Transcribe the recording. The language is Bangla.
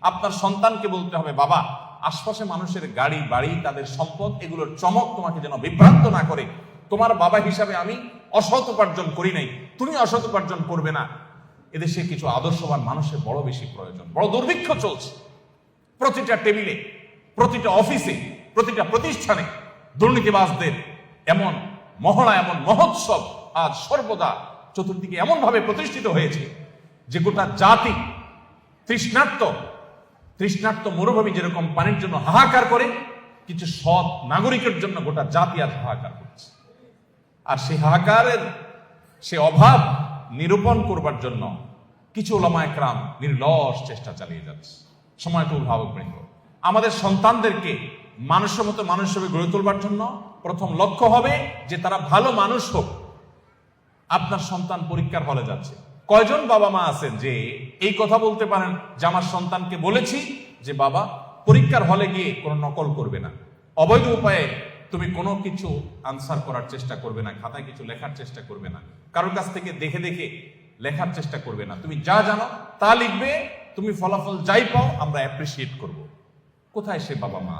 আপনার সন্তানকে বলতে হবে, বাবা আশপাশে মানুষের গাড়ি বাড়ি তাদের সম্পদ এগুলোর চমক তোমাকে যেন বিভ্রান্ত না করে। তোমার বাবা হিসাবে আমি অসৎ উপার্জন করি নাই, তুমি অসৎ উপার্জন করবে না। এদেশে কিছু আদর্শবান মানুষের বড় বেশি প্রয়োজন। বড় দুর্ভিক্ষ চলছে প্রতিটা টেবিলে, প্রতিটা অফিসে, প্রতিটা প্রতিষ্ঠানে দুর্নীতিবাজদের এমন মহড়া, এমন মহোৎসব আজ সর্বদা চতুর্দিকে এমন ভাবে প্রতিষ্ঠিত হয়েছে যে গোটা জাতি তৃষ্ণার্ত মরুভূমি যেরকম পানির জন্য হাহাকার করে, কিছু সৎ নাগরিকের জন্য গোটা জাতি আজ হাহাকার করছে। আর সেই হাহাকারের সে অভাব নিরূপণ করবার জন্য কিছু ওলামায়ে কেরাম নির্লস চেষ্টা চালিয়ে যাচ্ছে। সময়টা অভিভাবকবৃন্দ, আমাদের সন্তানদেরকে মানুষের মতো মানুষ হিসেবে গড়ে তোলবার জন্য প্রথম লক্ষ্য হবে যে তারা ভালো মানুষ হোক। আপনার সন্তান পরীক্ষার হলে যাচ্ছে, কয়জন বাবা মা আছেন যে এই কথা বলতে পারেন যে আমার সন্তানকে বলেছি যে বাবা পরীক্ষার হলে গিয়ে কোনো নকল করবে না, অবৈধ উপায়ে তুমি কোনো কিছু আনসার করার চেষ্টা করবে না, খাতায় কিছু লেখার চেষ্টা করবে না, কারোর কাছ থেকে দেখে দেখে লেখার চেষ্টা করবে না, তুমি যা জানো তা লিখবে, তুমি ফলাফল যাই পাও আমরা অ্যাপ্রিসিয়েট করব। কোথায় সে বাবা মা?